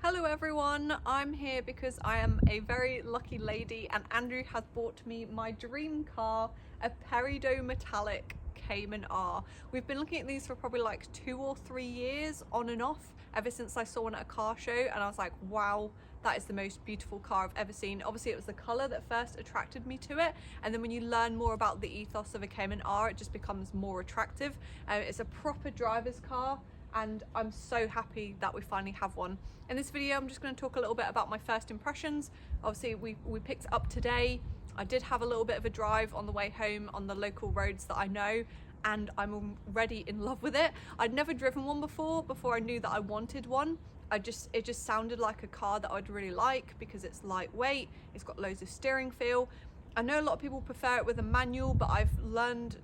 Hello everyone, I'm here because I am a very lucky lady and Andrew has bought me my dream car, a Peridot metallic Cayman R. We've been looking at these for probably like 2 or 3 years on and off, ever since I saw one at a car show, and I was like, wow, that is the most beautiful car I've ever seen. Obviously it was the colour that first attracted me to it, and then when you learn more about the ethos of a Cayman R, it just becomes more attractive. It's a proper driver's car, and I'm so happy that we finally have one. In this video I'm just going to talk a little bit about my first impressions. Obviously we picked it up today. I did have a little bit of a drive on the way home on the local roads that I know, and I'm already in love with it. I'd never driven one before I knew that I wanted one. It just sounded like a car that I'd really like because it's lightweight, it's got loads of steering feel. I know a lot of people prefer it with a manual, but I've learned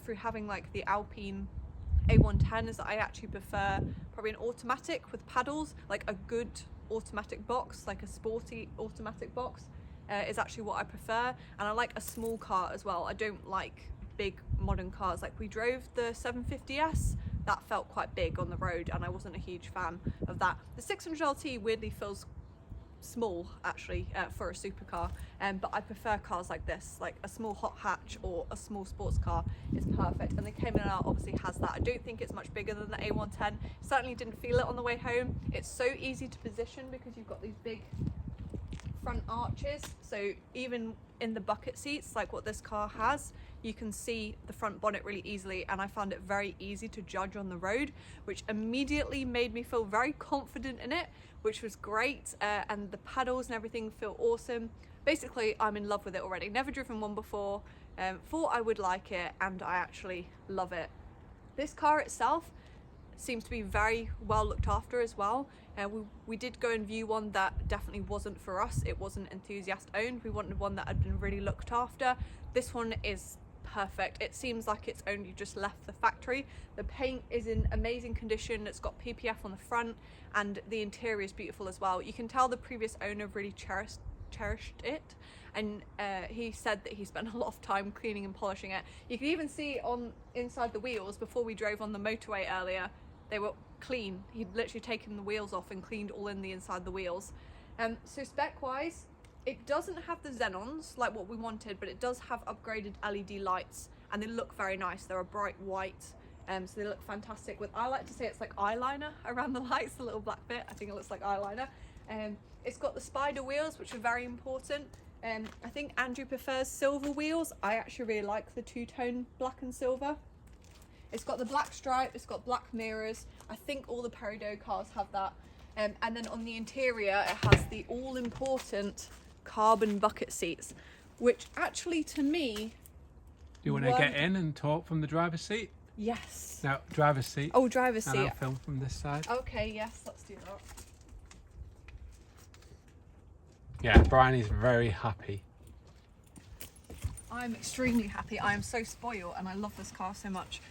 through having like the Alpine A110 is that I actually prefer probably an automatic with paddles, like a good automatic box, like a sporty automatic box is actually what I prefer. And I like a small car as well. I don't like big modern cars. Like we drove the 750S, that felt quite big on the road and I wasn't a huge fan of that. The 600LT weirdly feels small actually for a supercar, but I prefer cars like this, like a small hot hatch or a small sports car is perfect, and the Cayman R obviously has that. I don't think it's much bigger than the A110, certainly didn't feel it on the way home. It's so easy to position because you've got these big front arches, so even in the bucket seats like what this car has, you can see the front bonnet really easily, and I found it very easy to judge on the road, which immediately made me feel very confident in it, which was great. And the paddles and everything feel awesome. Basically I'm in love with it already. Never driven one before, thought I would like it, and I actually love it. This car itself seems to be very well looked after as well. We did go and view one that definitely wasn't for us. It wasn't enthusiast owned. We wanted one that had been really looked after. This one is perfect. It seems like it's only just left the factory. The paint is in amazing condition. It's got PPF on the front and the interior is beautiful as well. You can tell the previous owner really cherished it, and he said that he spent a lot of time cleaning and polishing it. You can even see on inside the wheels before we drove on the motorway earlier, they were clean. He'd literally taken the wheels off and cleaned all in the inside the wheels. So spec wise, it doesn't have the xenons like what we wanted, but it does have upgraded LED lights and they look very nice. They're a bright white, so they look fantastic with, I like to say it's like eyeliner around the lights, the little black bit. I think it looks like eyeliner. It's got the spider wheels, which are very important. I think Andrew prefers silver wheels. I actually really like the two-tone black and silver. It's got the black stripe, it's got black mirrors. I think all the Peridot cars have that. And then on the interior, it has the all-important carbon bucket seats, which actually to me... Do you want to get in and talk from the driver's seat? Yes. No, driver's seat. Oh, driver's seat. And I'll film from this side. Okay, yes, let's do that. Yeah, Briony's very happy. I'm extremely happy. I am so spoiled and I love this car so much.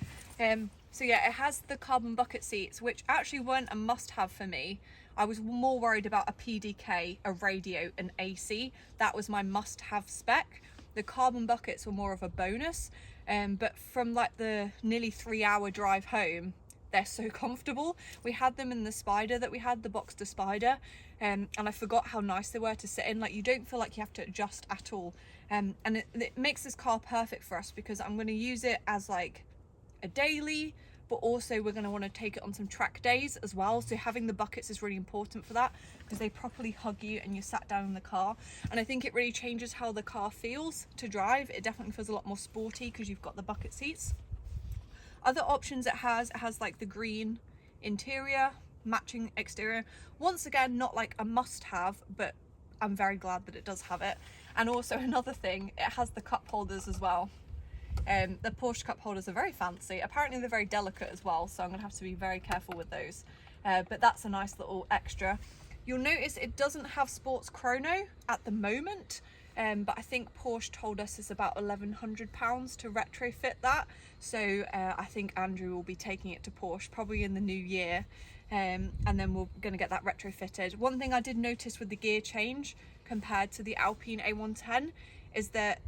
So yeah, it has the carbon bucket seats, which actually weren't a must-have for me. I was more worried about a PDK, a radio, and AC. That was my must-have spec. The carbon buckets were more of a bonus, but from like the nearly 3-hour drive home, they're so comfortable. We had them in the Spider that we had, the Boxster Spider, and I forgot how nice they were to sit in. Like, you don't feel like you have to adjust at all, and it makes this car perfect for us because I'm going to use it as like a daily, but also we're going to want to take it on some track days as well. So having the buckets is really important for that because they properly hug you and you're sat down in the car, and I think it really changes how the car feels to drive. It definitely feels a lot more sporty because you've got the bucket seats. Other options it has like the green interior, matching exterior. Once again, not like a must-have, but I'm very glad that it does have it. And also another thing, it has the cup holders as well. The Porsche cup holders are very fancy. Apparently they're very delicate as well, so I'm gonna have to be very careful with those. But that's a nice little extra. You'll notice it doesn't have sports chrono at the moment, but I think Porsche told us it's about £1,100 to retrofit that. So I think Andrew will be taking it to Porsche probably in the new year, and then we're going to get that retrofitted. One thing I did notice with the gear change compared to the Alpine A110 is that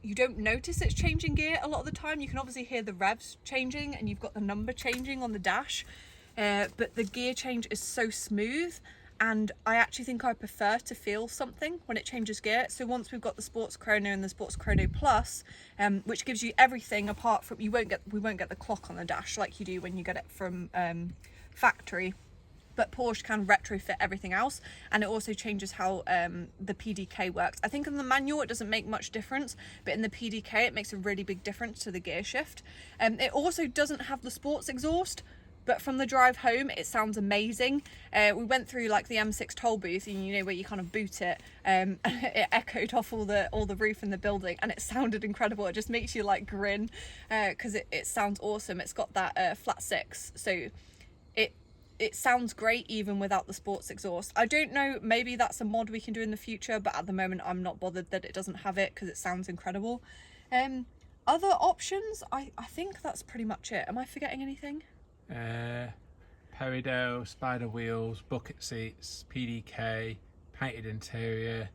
you don't notice it's changing gear a lot of the time. You can obviously hear the revs changing and you've got the number changing on the dash, but the gear change is so smooth and I actually think I prefer to feel something when it changes gear. So once we've got the Sports Chrono and the Sports Chrono Plus, which gives you everything apart from, we won't get the clock on the dash like you do when you get it from factory, but Porsche can retrofit everything else, and it also changes how the PDK works. I think in the manual it doesn't make much difference, but in the PDK it makes a really big difference to the gear shift. It also doesn't have the sports exhaust, but from the drive home it sounds amazing. We went through like the M6 toll booth, and you know where you kind of boot it, and it echoed off all the roof in the building, and it sounded incredible. It just makes you like grin, because it sounds awesome. It's got that flat six, so it sounds great even without the sports exhaust. I don't know, maybe that's a mod we can do in the future, but at the moment I'm not bothered that it doesn't have it because it sounds incredible. Other options, I think that's pretty much it. Am I forgetting anything? Peridot, spider wheels, bucket seats, PDK, painted interior.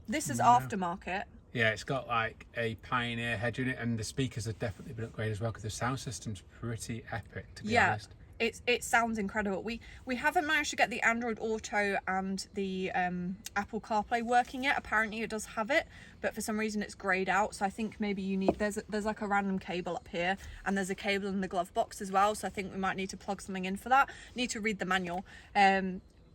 This is aftermarket. Yeah, it's got like a Pioneer head unit, and the speakers have definitely been upgraded as well, because the sound system's pretty epic, to be honest. It sounds incredible. We haven't managed to get the Android Auto and the Apple CarPlay working yet. Apparently it does have it, but for some reason it's greyed out. So I think maybe you need, there's like a random cable up here, and there's a cable in the glove box as well. So I think we might need to plug something in for that. Need to read the manual.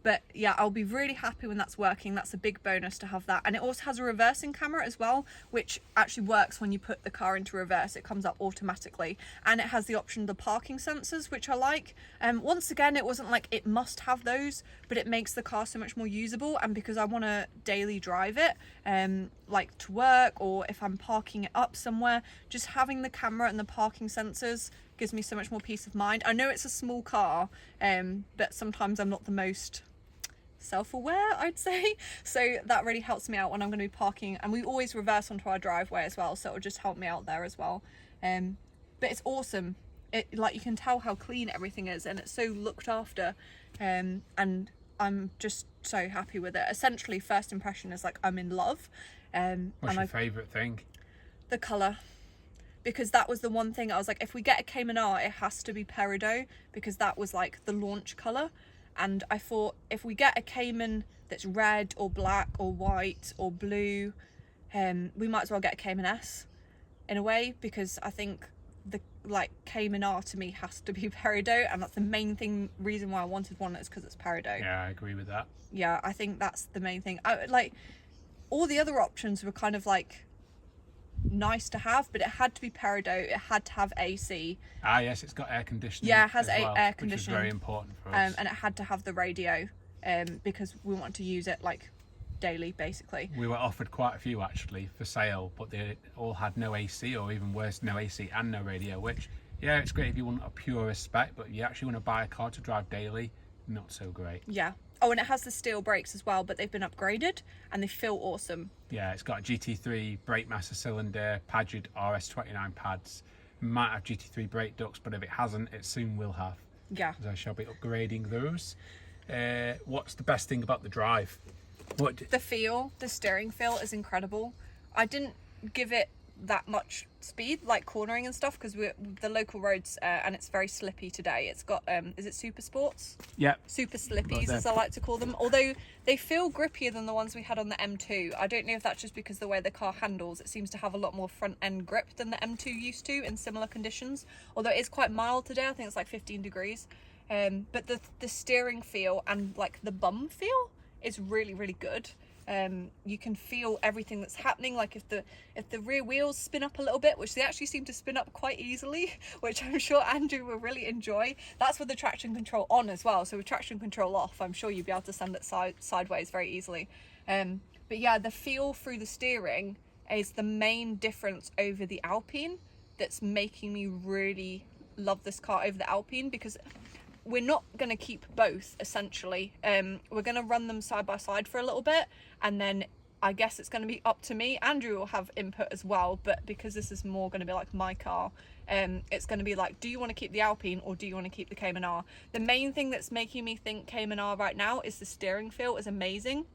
But yeah, I'll be really happy when that's working. That's a big bonus to have that. And it also has a reversing camera as well, which actually works when you put the car into reverse. It comes up automatically. And it has the option of the parking sensors, which I like. Once again, it wasn't like it must have those, but it makes the car so much more usable. And because I want to daily drive it, like to work, or if I'm parking it up somewhere, just having the camera and the parking sensors gives me so much more peace of mind. I know it's a small car, but sometimes I'm not the most self-aware, I'd say, so that really helps me out when I'm going to be parking, and we always reverse onto our driveway as well, so it'll just help me out there as well. But it's awesome. It, like, you can tell how clean everything is, and it's so looked after, and I'm just so happy with it. Essentially, first impression is like I'm in love. What's your favourite thing? The colour. Because that was the one thing I was like, if we get a Cayman R, it has to be Peridot, because that was like the launch colour. And I thought, if we get a Cayman that's red or black or white or blue, we might as well get a Cayman S in a way, because I think the Cayman R to me has to be Peridot, and that's the main reason why I wanted one, is because it's Peridot. Yeah, I agree with that. Yeah, I think that's the main thing. Like, all the other options were kind of like nice to have, but it had to be Peridot. It had to have AC. Ah yes, it's got air conditioning. Yeah, it has well, air which conditioning, is very important for us. and it had to have the radio, because we want to use it like daily, basically. We were offered quite a few actually for sale, but they all had no AC, or even worse, no AC and no radio, which, yeah, it's great if you want a pure spec, but you actually want to buy a car to drive daily, not so great. Yeah. Oh, and it has the steel brakes as well, but they've been upgraded and they feel awesome. Yeah, it's got a GT3 brake master cylinder, Padgett RS29 pads. It might have GT3 brake ducts, but if it hasn't, it soon will have. Yeah. As I shall be upgrading those. What's the best thing about the drive? The feel, the steering feel is incredible. I didn't give it that much speed, like cornering and stuff, because we're the local roads, and it's very slippy today. It's got is it Super Sports? Yeah, Super Slippies, as I like to call them, although they feel grippier than the ones we had on the M2. I don't know if that's just because the way the car handles, it seems to have a lot more front end grip than the M2 used to in similar conditions, although it is quite mild today. I think it's like 15 degrees, but the steering feel and like the bum feel is really, really good. You can feel everything that's happening. Like if the rear wheels spin up a little bit, which they actually seem to spin up quite easily, which I'm sure Andrew will really enjoy. That's with the traction control on as well. So with traction control off, I'm sure you'll be able to send it sideways very easily. But yeah, the feel through the steering is the main difference over the Alpine that's making me really love this car over the Alpine, because we're not going to keep both, essentially. We're going to run them side by side for a little bit, and then I guess it's going to be up to me. Andrew will have input as well, but because this is more going to be like my car, it's going to be like, do you want to keep the Alpine or do you want to keep the Cayman R? The main thing that's making me think Cayman R right now is the steering feel is amazing.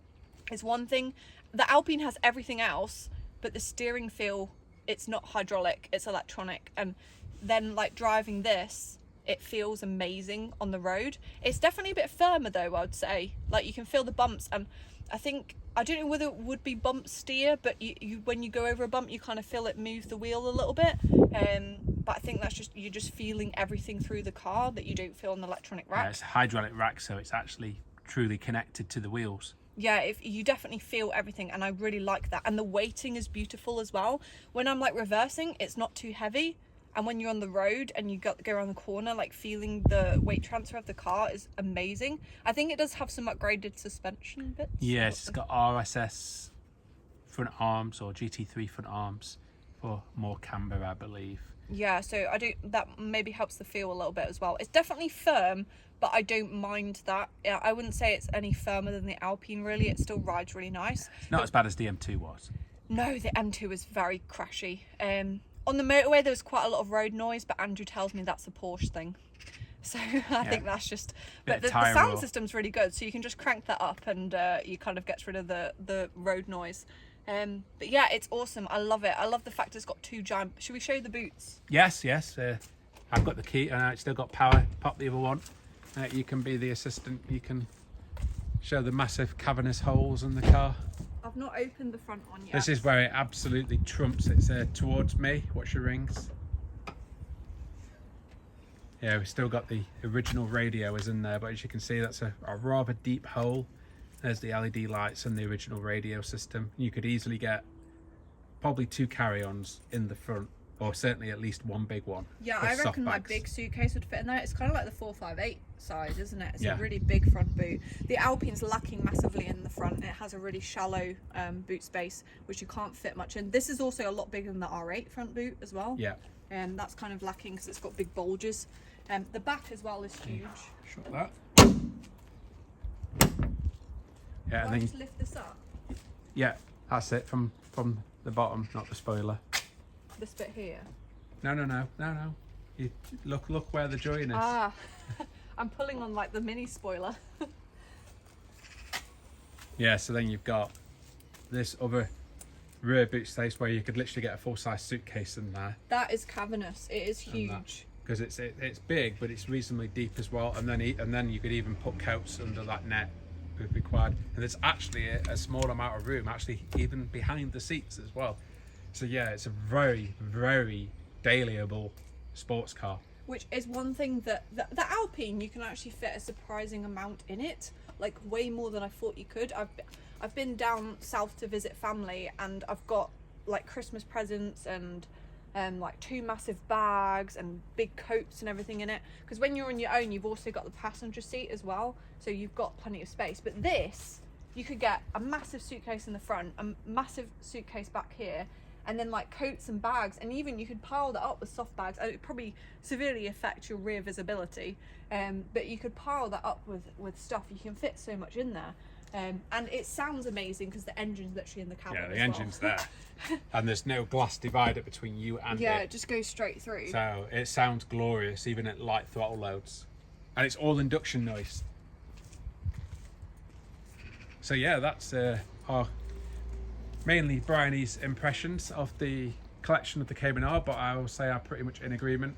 It's one thing. The Alpine has everything else, but the steering feel, it's not hydraulic, it's electronic. And then like driving this, it feels amazing on the road. It's definitely a bit firmer though, I would say. Like you can feel the bumps, and I don't know whether it would be bump steer, but you when you go over a bump, you kind of feel it move the wheel a little bit. But I think that's just, you're just feeling everything through the car that you don't feel on the electronic rack. Yeah, it's a hydraulic rack, so it's actually truly connected to the wheels. Yeah, if you definitely feel everything, and I really like that. And the weighting is beautiful as well. When I'm like reversing, it's not too heavy, and when you're on the road and you go around the corner, like feeling the weight transfer of the car is amazing. I think it does have some upgraded suspension bits. Yes, it's got RSS front arms, or GT3 front arms for more camber, I believe. Yeah, so that maybe helps the feel a little bit as well. It's definitely firm, but I don't mind that. Yeah, I wouldn't say it's any firmer than the Alpine really. It still rides really nice. It's not as bad as the M2 was. No, the M2 is very crashy. On the motorway there was quite a lot of road noise, but Andrew tells me that's a Porsche thing. So I think that's just, but the sound system's really good, so you can just crank that up and you kind of gets rid of the road noise. But yeah, it's awesome. I love it. I love the fact it's got two giant. Should we show you the boots? Yes. I've got the key and it's still got power. Pop the other one. You can be the assistant. You can show the massive cavernous holes in the car. I've not opened the front one yet. This is where it absolutely trumps. It's towards me. Watch your rings. Yeah, we've still got the original radio is in there, but as you can see, that's a rather deep hole. There's the LED lights and the original radio system. You could easily get probably 2 carry-ons in the front, or certainly at least one big one. Yeah, I reckon my big suitcase would fit in there. It's kind of like the 458 size, isn't it? It's a really big front boot. The Alpine's lacking massively in the front. It has a really shallow boot space, which you can't fit much in. This is also a lot bigger than the R8 front boot as well. Yeah. That's kind of lacking because it's got big bulges. The back as well is huge. Shut that. Yeah, and then just lift this up. Yeah, that's it from the bottom, not the spoiler. This bit here. No. You look where the join is. Ah, I'm pulling on like the mini spoiler. Yeah, so then you've got this other rear boot space where you could literally get a full-size suitcase in there. That is cavernous. It is huge. Because it's big, but it's reasonably deep as well. And then you could even put coats under that net if required. And there's actually a small amount of room, actually even behind the seats as well. So yeah, it's a very, very dailyable sports car. Which is one thing that the Alpine, you can actually fit a surprising amount in it, like way more than I thought you could. I've been down south to visit family, and I've got like Christmas presents and like 2 massive bags and big coats and everything in it, because when you're on your own you've also got the passenger seat as well, so you've got plenty of space. But this, you could get a massive suitcase in the front, a massive suitcase back here, and then like coats and bags, and even you could pile that up with soft bags. It would probably severely affect your rear visibility, but you could pile that up with stuff. You can fit so much in there. And it sounds amazing because the engine's literally in the cabin. Yeah, the engine's there. And there's no glass divider between you and it. It just goes straight through. So it sounds glorious even at light throttle loads. And it's all induction noise. So yeah, that's our mainly Briony's impressions of the collection of the Cayman R, but I will say I'm pretty much in agreement.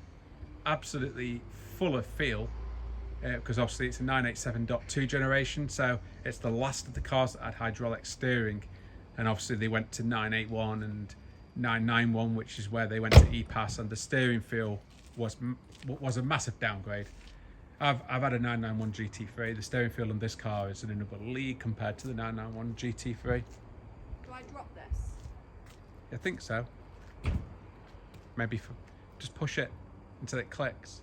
Absolutely full of feel. Because obviously it's a 987.2 generation, so it's the last of the cars that had hydraulic steering, and obviously they went to 981 and 991, which is where they went to E-Pass, and the steering feel was a massive downgrade. I've had a 991 GT3. The steering feel in this car is in another league compared to the 991 GT3. Do I drop this? I think so. Maybe just push it until it clicks.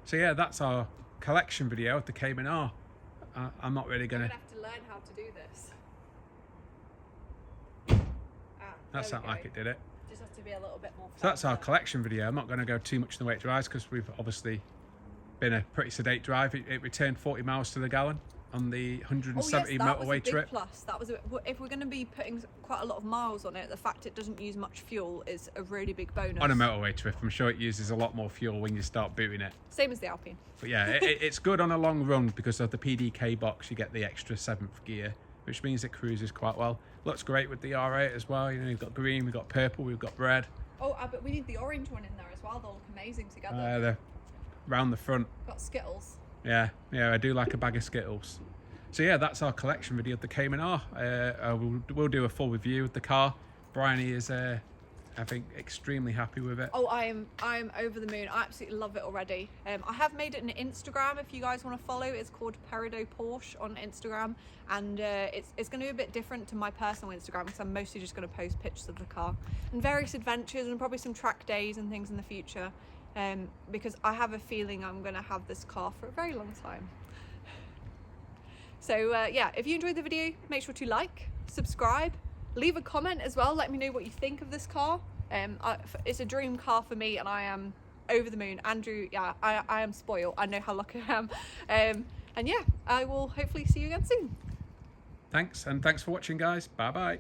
So yeah, that's our collection video of the Cayman R. I'm not really gonna. I'm gonna have to learn how to do this. That sounded like it did it. Just has to be a little bit more. So that's our collection video. I'm not going to go too much in the way it drives because we've obviously been a pretty sedate drive. It returned 40 miles to the gallon on the 170 motorway trip. Plus, that was if we're going to be putting quite a lot of miles on it, the fact it doesn't use much fuel is a really big bonus. On a motorway trip, I'm sure it uses a lot more fuel when you start booting it. Same as the Alpine. But yeah, it's good on a long run because of the PDK box. You get the extra 7th gear, which means it cruises quite well. Looks great with the R8 as well. You know, you've got green, we've got purple, we've got red. Oh, but we need the orange one in there as well. They'll look amazing together. They're round the front. Got Skittles. Yeah, I do like a bag of Skittles. So yeah, that's our collection video of the Cayman R. We'll do a full review of the car. Briony is, I think, extremely happy with it. Oh, I am over the moon. I absolutely love it already. I have made it an Instagram if you guys want to follow. It's called Peridot Porsche on Instagram, and it's going to be a bit different to my personal Instagram because I'm mostly just going to post pictures of the car and various adventures and probably some track days and things in the future. Because I have a feeling I'm going to have this car for a very long time. So yeah, if you enjoyed the video, make sure to like, subscribe, leave a comment as well. Let me know what you think of this car. It's a dream car for me, and I am over the moon. Andrew, yeah, I am spoiled. I know how lucky I am. And yeah, I will hopefully see you again soon. Thanks, and thanks for watching, guys. Bye bye.